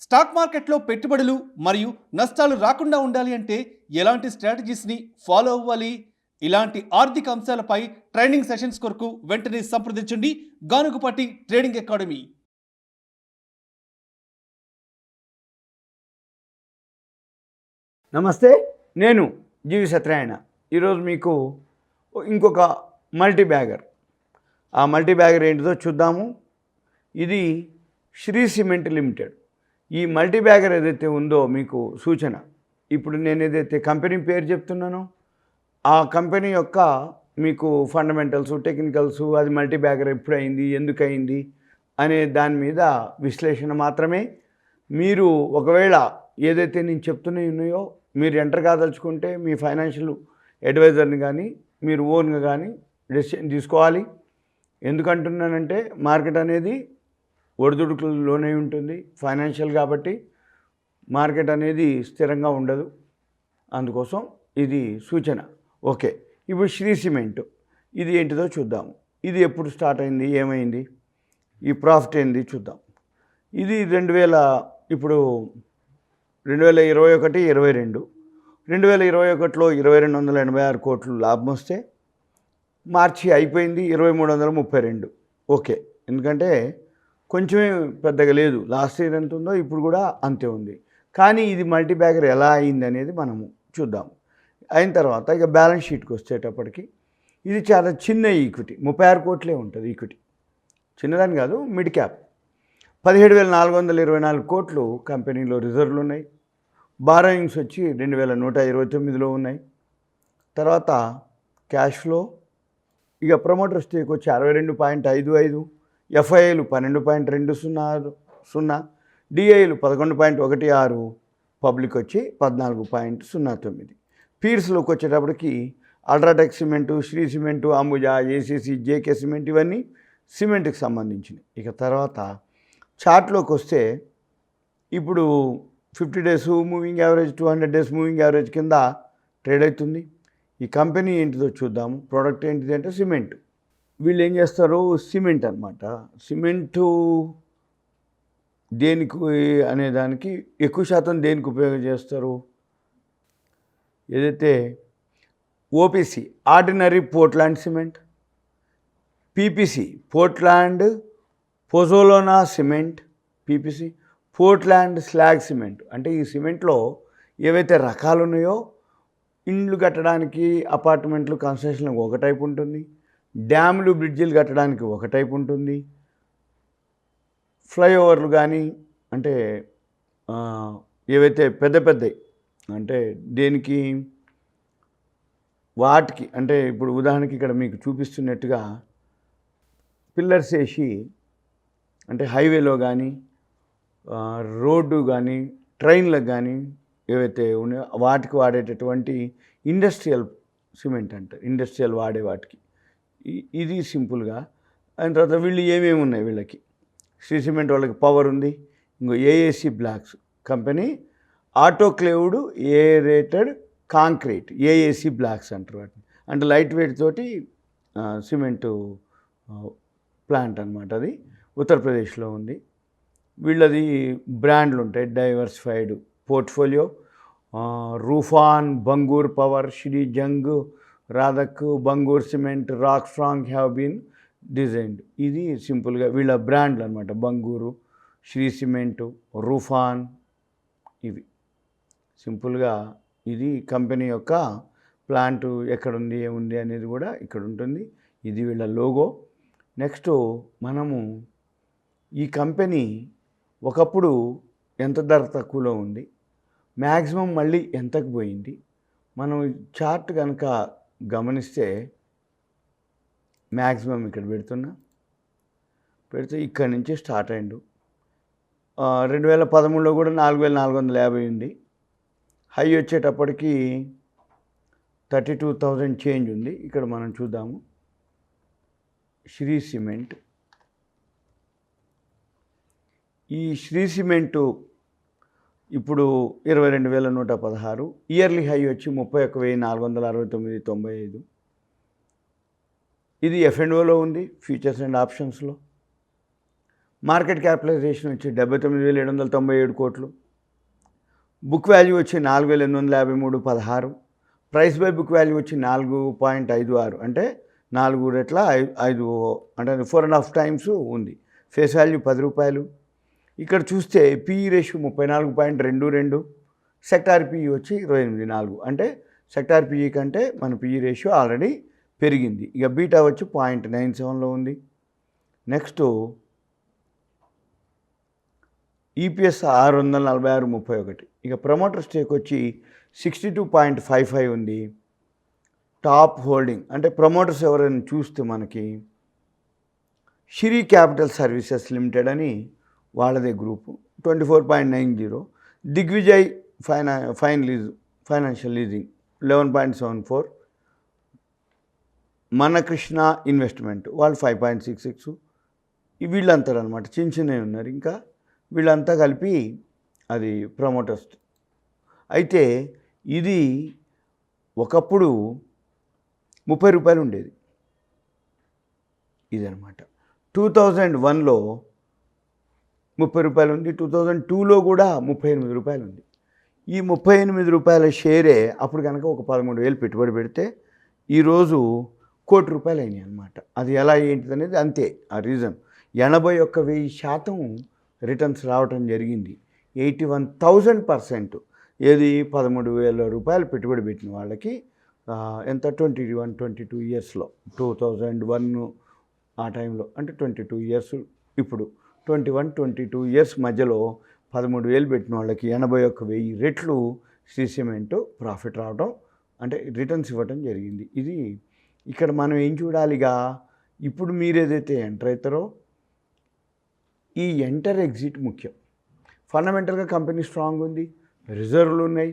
Stock మార్కెట్లో పెట్టుబడులు మరియు నష్టాలు రాకుండా ఉండాలి అంటే ఎలాంటి స్ట్రాటజీస్ని ఫాలో అవ్వాలి? ఇలాంటి ఆర్థిక అంశాలపై ట్రైనింగ్ సెషన్స్ కొరకు వెంటనే సంప్రదించండి గానుగుపాటి ట్రేడింగ్ అకాడమీ. నమస్తే, నేను GVSatyanarayana. ఈరోజు మీకు ఇంకొక మల్టీ బ్యాగర్, ఆ మల్టీ బ్యాగర్ ఏంటిదో చూద్దాము. ఇది శ్రీ సిమెంట్ లిమిటెడ్. ఈ మల్టీ బ్యాగర్ ఏదైతే ఉందో మీకు సూచన, ఇప్పుడు నేను ఏదైతే కంపెనీ పేరు చెప్తున్నానో ఆ కంపెనీ యొక్క మీకు ఫండమెంటల్స్, టెక్నికల్స్, అది మల్టీ బ్యాగర్ ఎప్పుడైంది, ఎందుకు అయింది అనే దాని మీద విశ్లేషణ మాత్రమే. మీరు ఒకవేళ ఏదైతే నేను చెప్తున్నాయి ఉన్నాయో మీరు ఎంటర్ కాదలుచుకుంటే మీ ఫైనాన్షియల్ అడ్వైజర్ని కానీ మీరు ఓన్గా కానీ డెసిషన్ తీసుకోవాలి. ఎందుకంటున్నానంటే మార్కెట్ అనేది ఒడిదుడుకుల్లోనే ఉంటుంది, ఫైనాన్షియల్ కాబట్టి మార్కెట్ అనేది స్థిరంగా ఉండదు. అందుకోసం ఇది సూచన. ఓకే, ఇప్పుడు శ్రీ సిమెంట్ ఇది ఏంటిదో చూద్దాము. ఇది ఎప్పుడు స్టార్ట్ అయింది, ఏమైంది, ఈ ప్రాఫిట్ ఏంది చూద్దాం. ఇది 2021, 22 2021లో 2286 కోట్లు లాభం వస్తే మార్చి అయిపోయింది 2332. ఓకే, ఎందుకంటే కొంచెమే పెద్దగా లేదు. లాస్ట్ ఇయర్ ఎంత ఉందో ఇప్పుడు కూడా అంతే ఉంది. కానీ ఇది మల్టీ బ్యాగర్ ఎలా అయింది అనేది మనము చూద్దాం. అయిన తర్వాత ఇక బ్యాలెన్స్ షీట్కి వచ్చేటప్పటికి ఇది చాలా చిన్న ఈక్విటీ, 36 కోట్లే ఉంటుంది ఈక్విటీ. చిన్నదాని కాదు, మిడ్ క్యాప్. 17,424 కోట్లు కంపెనీలో రిజర్వ్లు ఉన్నాయి. బారోయింగ్స్ వచ్చి 2,129లో ఉన్నాయి. తర్వాత క్యాష్ ఫ్లో, ఇక ప్రమోటర్ స్టేక్ వచ్చి 62.55, ఎఫ్ఐఐలు 12.20, డిఐలు 11.16, పబ్లిక్ వచ్చి 14.09. పీర్స్లోకి వచ్చేటప్పటికి UltraTech cement, Shree cement, Ambuja, ACC, JK cement ఇవన్నీ సిమెంట్కి సంబంధించినవి. ఇక తర్వాత చార్ట్లోకి వస్తే ఇప్పుడు 50 days moving average, 200 days moving average కింద ట్రేడ్ అవుతుంది. ఈ కంపెనీ ఏంటిదో చూద్దాము. ప్రోడక్ట్ ఏంటిది అంటే సిమెంట్. వీళ్ళు ఏం చేస్తారు, సిమెంట్ అనమాట. సిమెంటు దేనికి అనేదానికి ఎక్కువ శాతం దేనికి ఉపయోగం చేస్తారు, ఏదైతే OPC ordinary Portland cement, PPC Portland pozzolana cement, PPC Portland slag cement. అంటే ఈ సిమెంట్లో ఏవైతే రకాలు ఉన్నాయో ఇండ్లు కట్టడానికి, అపార్ట్మెంట్లు కన్స్ట్రక్షన్లకు ఒక టైప్ ఉంటుంది, డ్యాములు బ్రిడ్జిలు కట్టడానికి ఒక టైప్ ఉంటుంది, ఫ్లైఓవర్లు కానీ అంటే ఏవైతే పెద్ద పెద్దవి అంటే దేనికి వాటికి, అంటే ఇప్పుడు ఉదాహరణకి ఇక్కడ మీకు చూపిస్తున్నట్టుగా పిల్లర్స్ వేసి అంటే హైవేలో కానీ రోడ్డు కానీ ట్రైన్లకు కానీ ఏవైతే ఉన్నాయో వాటికి వాడేటటువంటి ఇండస్ట్రియల్ సిమెంట్ అంటారు, ఇండస్ట్రియల్ వాడే వాటికి. ఇది సింపుల్గా. అయిన తర్వాత వీళ్ళు ఏమేమి ఉన్నాయి, వీళ్ళకి శ్రీ సిమెంట్ వాళ్ళకి పవర్ ఉంది. ఇంకో AAC blocks company, autoclaved aerated concrete, AAC blocks అంటారు వాటిని. అంటే లైట్ వెయిట్ తోటి సిమెంటు ప్లాంట్ అనమాట. అది ఉత్తరప్రదేశ్లో ఉంది. వీళ్ళది బ్రాండ్లు ఉంటాయి, diversified portfolio. Roofon, Bangur Power, Shree Jung, Rodhak, Bangur Cement, Rockstrong have been designed. ఇది సింపుల్గా వీళ్ళ బ్రాండ్లు అనమాట. బంగూరు, శ్రీ సిమెంటు, రూఫాన్, ఇవి సింపుల్గా. ఇది కంపెనీ యొక్క ప్లాంట్ ఎక్కడుంది, ఏముంది అనేది కూడా ఇక్కడ ఉంటుంది. ఇది వీళ్ళ లోగో. నెక్స్ట్ మనము ఈ కంపెనీ ఒకప్పుడు ఎంత ధర తక్కువలో ఉంది, మ్యాక్సిమం మళ్ళీ ఎంతకు పోయింది, మనం చార్ట్ కనుక గమనిస్తే మ్యాక్సిమం ఇక్కడ పెడితే ఇక్కడి నుంచి స్టార్ట్ అయిండు. 2013లో కూడా 4,450 ఉంది. హై వచ్చేటప్పటికి 32,000 చేంజ్ ఉంది. ఇక్కడ మనం చూద్దాము. శ్రీ సిమెంట్, ఈ శ్రీ సిమెంటు ఇప్పుడు 22,116, ఇయర్లీ హై వచ్చి 31,469.95. ఇది F&Oలో ఉంది, ఫ్యూచర్స్ అండ్ ఆప్షన్స్లో. మార్కెట్ క్యాపిటలైజేషన్ వచ్చి 79,797 కోట్లు, బుక్ వాల్యూ వచ్చి 4,853, 16. ప్రైస్ బై బుక్ వాల్యూ వచ్చి 4.56, అంటే 4 రెట్ల 5 అంటే 4.5 టైమ్స్ ఉంది. ఫేస్ వాల్యూ 10 రూపాయలు. ఇక్కడ చూస్తే పిఈ రేషియో 34.22, సెక్టార్ పిఈ వచ్చి 28.4, అంటే సెక్టార్ పిఈ కంటే మన పిఈ రేషియో ఆల్రెడీ పెరిగింది. ఇక బీటా వచ్చి 0.97లో ఉంది. Next EPS 646.31. ఇక ప్రమోటర్ స్టేక్ వచ్చి 62.55 ఉంది. టాప్ హోల్డింగ్ అంటే ప్రమోటర్స్ ఎవరైనా చూస్తే మనకి శ్రీ క్యాపిటల్ సర్వీసెస్ లిమిటెడ్ అని వాళ్ళదే గ్రూపు 24.90, దిగ్విజయ్ ఫైనాన్షియల్ లీజింగ్ 11.74, మన కృష్ణ ఇన్వెస్ట్మెంట్ వాళ్ళు 5.66. వీళ్ళంతా అనమాట చిన్న చిన్నవి ఉన్నారు. ఇంకా వీళ్ళంతా కలిపి అది ప్రమోటర్స్. అయితే ఇది ఒకప్పుడు 30 రూపాయలు ఉండేది. ఇదనమాట 2001లో 30 రూపాయలు ఉంది, 2002లో కూడా 38 రూపాయలు ఉంది. ఈ 38 రూపాయల షేరే అప్పుడు కనుక ఒక 13,000 పెట్టుబడి పెడితే ఈరోజు ₹1,00,00,000 అయినాయి అనమాట. అది ఎలా ఏంటిది అనేది అంతే ఆ రీజన్. 81,000% రిటర్న్స్ రావటం జరిగింది. 81,000%. ఏది 13,000 రూపాయలు పెట్టుబడి పెట్టిన వాళ్ళకి ఎంత 21-22 ఇయర్స్లో 2001 ఆ టైంలో అంటే 22 ఇయర్స్, ఇప్పుడు 21-22 ఇయర్స్ మధ్యలో 13,000 పెట్టిన వాళ్ళకి 81,000 రెట్లు శ్రీ సిమెంట్ ప్రాఫిట్ రావడం అంటే రిటర్న్స్ ఇవ్వడం జరిగింది. ఇది ఇక్కడ మనం ఏం చూడాలిగా, ఇప్పుడు మీరు ఏదైతే ఎంటర్ అవుతారో ఈ ఎంటర్ ఎగ్జిట్ ముఖ్యం. ఫండమెంటల్గా కంపెనీ స్ట్రాంగ్ ఉంది, రిజర్వ్లు ఉన్నాయి.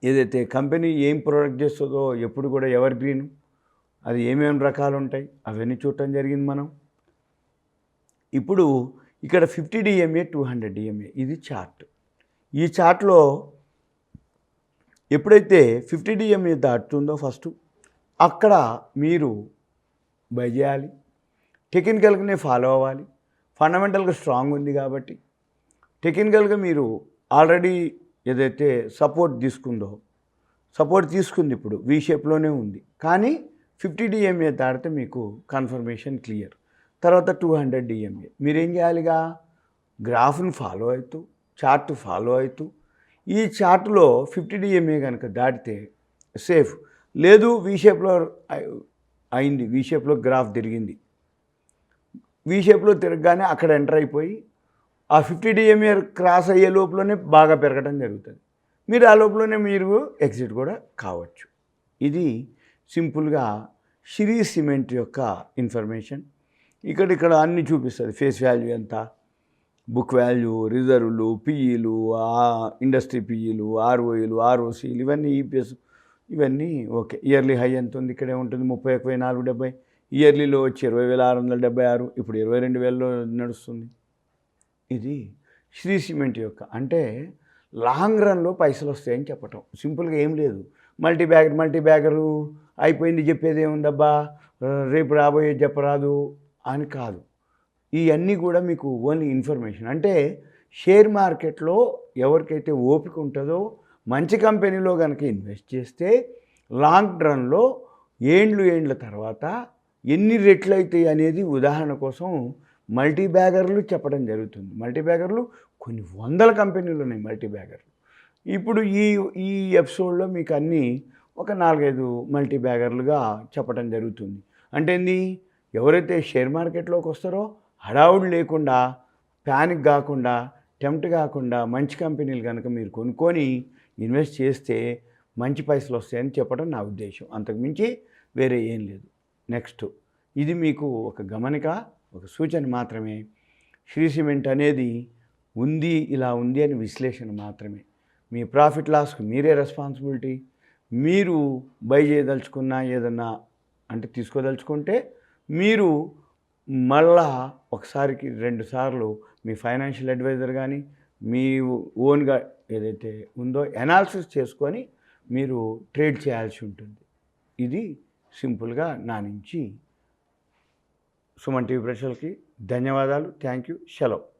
ఏదైతే కంపెనీ ఏం ప్రొడక్ట్ చేస్తుందో ఎప్పుడు కూడా ఎవర్ గ్రీన్, అది ఏమేమి రకాలు ఉంటాయి అవన్నీ చూడటం జరిగింది మనం. ఇప్పుడు ఇక్కడ 50 DMA 200 DMA ఇది చార్ట్. ఈ చార్ట్లో ఎప్పుడైతే 50 DMA దాటుతుందో ఫస్ట్ అక్కడ మీరు బై చేయాలి. టెక్నికల్గానే ఫాలో అవ్వాలి. ఫండమెంటల్గా స్ట్రాంగ్ ఉంది కాబట్టి టెక్నికల్గా మీరు ఆల్రెడీ ఏదైతే సపోర్ట్ తీసుకుంది ఇప్పుడు వి షేప్లోనే ఉంది. కానీ 50 DMA దాటితే మీకు కన్ఫర్మేషన్ క్లియర్. తర్వాత 200 DMA మీరేం చేయాలిగా, గ్రాఫ్ని ఫాలో అవుతూ చార్ట్ ఫాలో అవుతూ ఈ చార్ట్లో 50 DMA కనుక దాటితే సేఫ్. లేదు వి షేప్లో అయింది, వి షేప్లో గ్రాఫ్ తిరిగింది, వి షేప్లో తిరగగానే అక్కడ ఎంటర్ అయిపోయి ఆ 50 DMA క్రాస్ అయ్యే లోపలనే బాగా పెరగడం జరుగుతుంది. మీరు ఆ లోపలనే మీరు ఎగ్జిట్ కూడా కావచ్చు. ఇది సింపుల్గా శ్రీ సిమెంట్ యొక్క ఇన్ఫర్మేషన్. ఇక్కడ అన్నీ చూపిస్తుంది. ఫేస్ వాల్యూ ఎంత, బుక్ వాల్యూ, రిజర్వ్లు, పిఈలు, ఇండస్ట్రీ పిఈలు, ఆర్ఓఈలు, ఆర్ఓసీలు, ఇవన్నీ ఈపీఎస్ ఇవన్నీ ఓకే. ఇయర్లీ హై ఎంత ఉంది, ఇక్కడే ఉంటుంది 31,470. ఇయర్లీలో వచ్చి 20,676, ఇప్పుడు 22,000లో నడుస్తుంది. ఇది శ్రీ సిమెంట్ యొక్క అంటే లాంగ్ రన్లో పైసలు వస్తాయని చెప్పటం. సింపుల్గా ఏం లేదు. మల్టీ బ్యాగరు అయిపోయింది చెప్పేది ఏముందబ్బా, రేపు రాబోయేది చెప్పరాదు అని కాదు. ఇవన్నీ కూడా మీకు ఓన్లీ ఇన్ఫర్మేషన్. అంటే షేర్ మార్కెట్లో ఎవరికైతే ఓపిక ఉంటుందో మంచి కంపెనీలో కనుక ఇన్వెస్ట్ చేస్తే లాంగ్ రన్లో ఏండ్ల తర్వాత ఎన్ని రెట్లు అవుతాయి అనేది ఉదాహరణ కోసం మల్టీ బ్యాగర్లు చెప్పడం జరుగుతుంది. మల్టీ బ్యాగర్లు కొన్ని వందల కంపెనీలు ఉన్నాయి మల్టీ బ్యాగర్లు. ఇప్పుడు ఈ ఎపిసోడ్లో మీకు అన్నీ ఒక 4-5 మల్టీ బ్యాగర్లుగా చెప్పడం జరుగుతుంది. అంటే ఏంది, ఎవరైతే షేర్ మార్కెట్లోకి వస్తారో హడావుడి లేకుండా, ప్యానిక్ కాకుండా, టెంప్ట్ కాకుండా మంచి కంపెనీలు కనుక మీరు కొనుక్కొని ఇన్వెస్ట్ చేస్తే మంచి పైసలు వస్తాయని చెప్పడం నా ఉద్దేశం. అంతకుమించి వేరే ఏం లేదు. నెక్స్ట్ ఇది మీకు ఒక గమనిక, ఒక సూచన మాత్రమే. శ్రీ సిమెంట్ అనేది ఉంది, ఇలా ఉంది అని విశ్లేషణ మాత్రమే. మీ ప్రాఫిట్ లాస్కి మీరే రెస్పాన్సిబిలిటీ. మీరు బై చేయదలుచుకున్నా ఏదన్నా అంటే తీసుకోదలుచుకుంటే మీరు మళ్ళా ఒకసారికి 2 సార్లు మీ ఫైనాన్షియల్ అడ్వైజర్ కానీ మీ ఓన్గా ఏదైతే ఉందో ఎనాలిసిస్ చేసుకొని మీరు ట్రేడ్ చేయాల్సి ఉంటుంది. ఇది సింపుల్గా నా నుంచి సుమన్ టీవీ ప్రేక్షకులకి ధన్యవాదాలు. Thank you. సెలవు.